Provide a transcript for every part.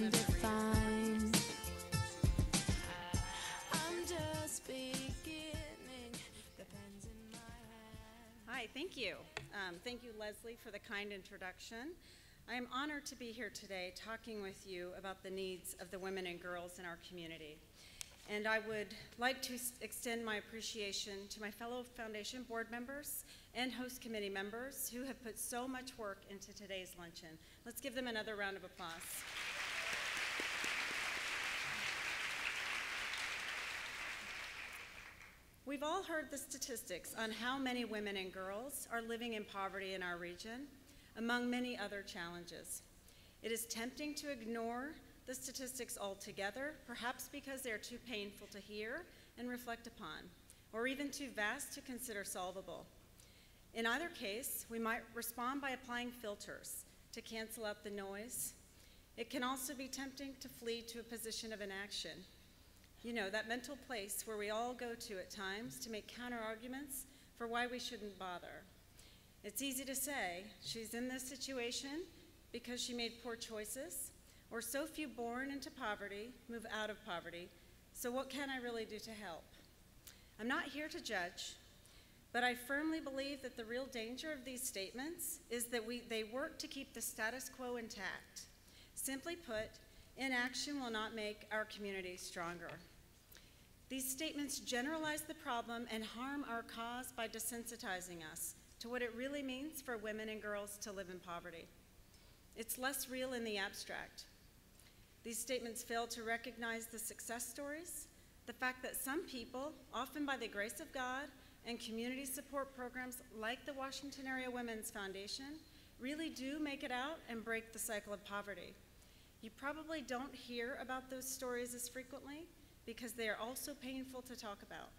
undefined. I'm just beginning. The pen's in my hand. Hi, thank you. Thank you, Leslie, for the kind introduction. I am honored to be here today talking with you about the needs of the women and girls in our community. And I would like to extend my appreciation to my fellow Foundation board members and host committee members who have put so much work into today's luncheon. Let's give them another round of applause. We've all heard the statistics on how many women and girls are living in poverty in our region, among many other challenges. It is tempting to ignore the statistics altogether, perhaps because they are too painful to hear and reflect upon, or even too vast to consider solvable. In either case, we might respond by applying filters to cancel out the noise. It can also be tempting to flee to a position of inaction. You know, that mental place where we all go to at times to make counter-arguments for why we shouldn't bother. It's easy to say, she's in this situation because she made poor choices, or so few born into poverty move out of poverty, so what can I really do to help? I'm not here to judge, but I firmly believe that the real danger of these statements is that they work to keep the status quo intact. Simply put, inaction will not make our community stronger. These statements generalize the problem and harm our cause by desensitizing us to what it really means for women and girls to live in poverty. It's less real in the abstract. These statements fail to recognize the success stories, the fact that some people, often by the grace of God and community support programs like the Washington Area Women's Foundation, really do make it out and break the cycle of poverty. You probably don't hear about those stories as frequently because they are also painful to talk about.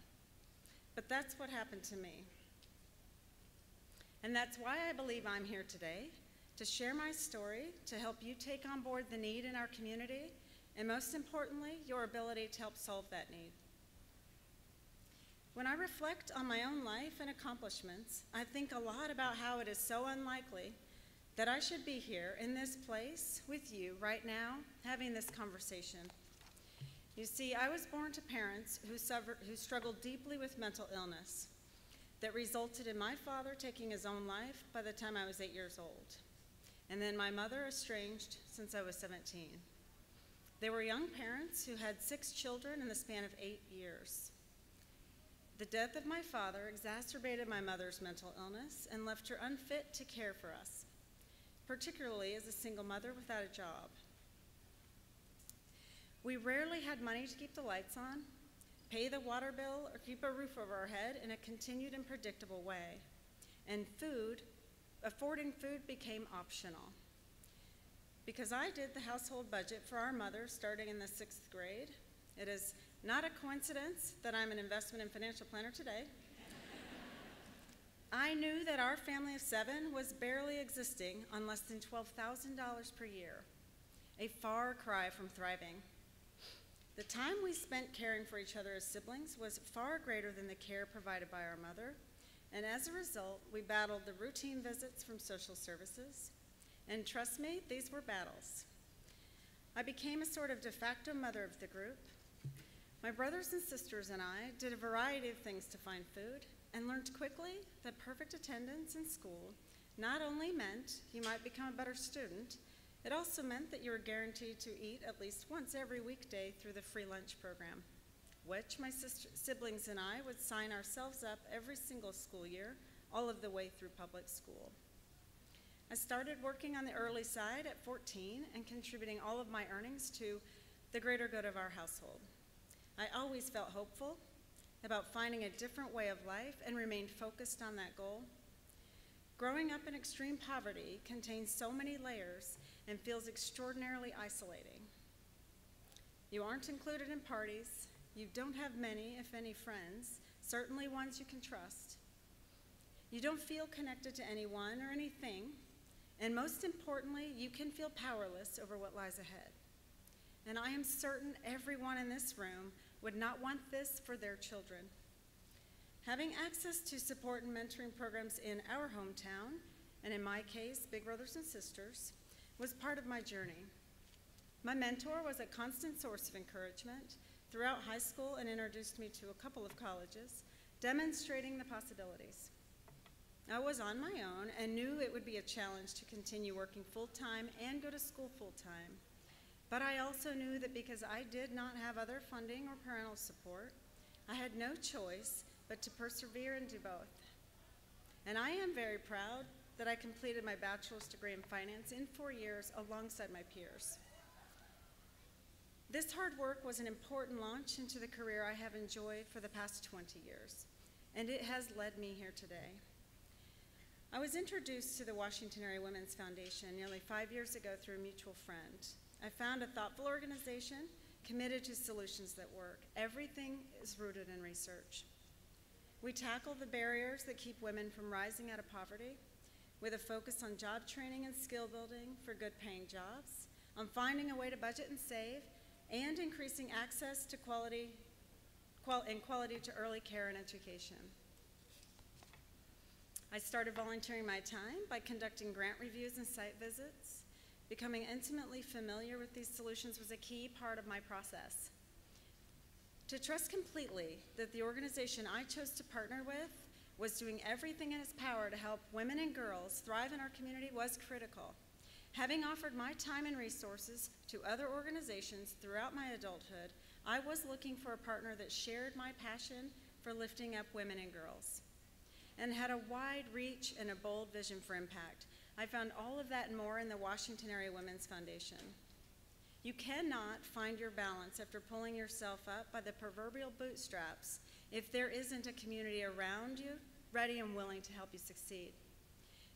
But that's what happened to me. And that's why I believe I'm here today, to share my story, to help you take on board the need in our community, and most importantly, your ability to help solve that need. When I reflect on my own life and accomplishments, I think a lot about how it is so unlikely that I should be here in this place with you right now, having this conversation. You see, I was born to parents who struggled deeply with mental illness that resulted in my father taking his own life by the time I was 8 years old, and then my mother estranged since I was 17. They were young parents who had 6 children in the span of 8 years. The death of my father exacerbated my mother's mental illness and left her unfit to care for us, particularly as a single mother without a job. We rarely had money to keep the lights on, pay the water bill, or keep a roof over our head in a continued and predictable way. And affording food became optional. Because I did the household budget for our mother starting in the 6th grade, it is not a coincidence that I'm an investment and financial planner today. I knew that our family of 7 was barely existing on less than $12,000 per year, a far cry from thriving. The time we spent caring for each other as siblings was far greater than the care provided by our mother, and as a result, we battled the routine visits from social services, and trust me, these were battles. I became a sort of de facto mother of the group. My brothers and sisters and I did a variety of things to find food, and learned quickly that perfect attendance in school not only meant you might become a better student, it also meant that you were guaranteed to eat at least once every weekday through the free lunch program, which my siblings and I would sign ourselves up every single school year, all of the way through public school. I started working on the early side at 14 and contributing all of my earnings to the greater good of our household. I always felt hopeful about finding a different way of life and remained focused on that goal. Growing up in extreme poverty contains so many layers and feels extraordinarily isolating. You aren't included in parties, you don't have many, if any, friends, certainly ones you can trust. You don't feel connected to anyone or anything, and most importantly, you can feel powerless over what lies ahead. And I am certain everyone in this room would not want this for their children. Having access to support and mentoring programs in our hometown, and in my case, Big Brothers and Sisters, was part of my journey. My mentor was a constant source of encouragement throughout high school and introduced me to a couple of colleges, demonstrating the possibilities. I was on my own and knew it would be a challenge to continue working full-time and go to school full-time. But I also knew that because I did not have other funding or parental support, I had no choice but to persevere and do both. And I am very proud that I completed my bachelor's degree in finance in 4 years alongside my peers. This hard work was an important launch into the career I have enjoyed for the past 20 years, and it has led me here today. I was introduced to the Washington Area Women's Foundation nearly 5 years ago through a mutual friend. I found a thoughtful organization committed to solutions that work. Everything is rooted in research. We tackle the barriers that keep women from rising out of poverty with a focus on job training and skill building for good paying jobs, on finding a way to budget and save, and increasing access to quality to early care and education. I started volunteering my time by conducting grant reviews and site visits. Becoming intimately familiar with these solutions was a key part of my process. To trust completely that the organization I chose to partner with was doing everything in its power to help women and girls thrive in our community was critical. Having offered my time and resources to other organizations throughout my adulthood, I was looking for a partner that shared my passion for lifting up women and girls and had a wide reach and a bold vision for impact. I found all of that and more in the Washington Area Women's Foundation. You cannot find your balance after pulling yourself up by the proverbial bootstraps if there isn't a community around you ready and willing to help you succeed.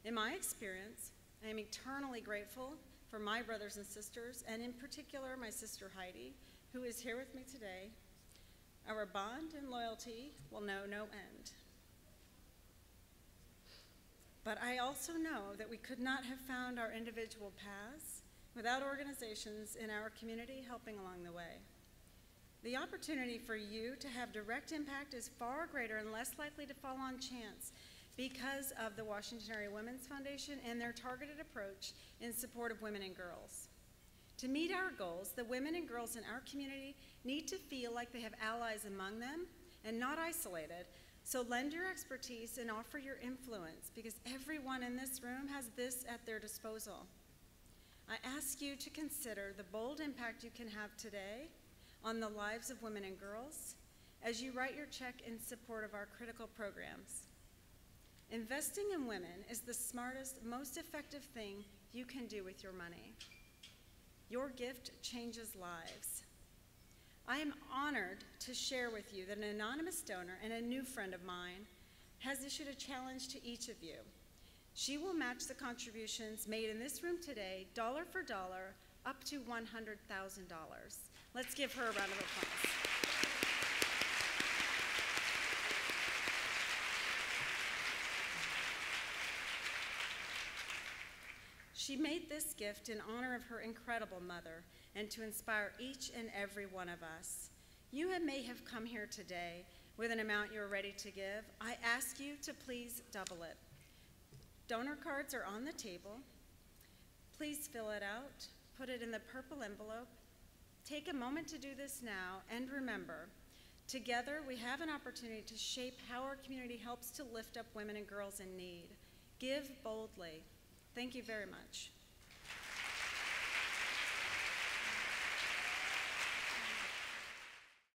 In my experience, I am eternally grateful for my brothers and sisters, and in particular my sister Heidi, who is here with me today. Our bond and loyalty will know no end. But I also know that we could not have found our individual paths without organizations in our community helping along the way. The opportunity for you to have direct impact is far greater and less likely to fall on chance because of the Washington Area Women's Foundation and their targeted approach in support of women and girls. To meet our goals, the women and girls in our community need to feel like they have allies among them and not isolated. So lend your expertise and offer your influence, because everyone in this room has this at their disposal. I ask you to consider the bold impact you can have today on the lives of women and girls as you write your check in support of our critical programs. Investing in women is the smartest, most effective thing you can do with your money. Your gift changes lives. I am honored to share with you that an anonymous donor and a new friend of mine has issued a challenge to each of you. She will match the contributions made in this room today, dollar for dollar, up to $100,000. Let's give her a round of applause. She made this gift in honor of her incredible mother and to inspire each and every one of us. You may have come here today with an amount you're ready to give. I ask you to please double it. Donor cards are on the table. Please fill it out, put it in the purple envelope. Take a moment to do this now, and remember, together we have an opportunity to shape how our community helps to lift up women and girls in need. Give boldly. Thank you very much.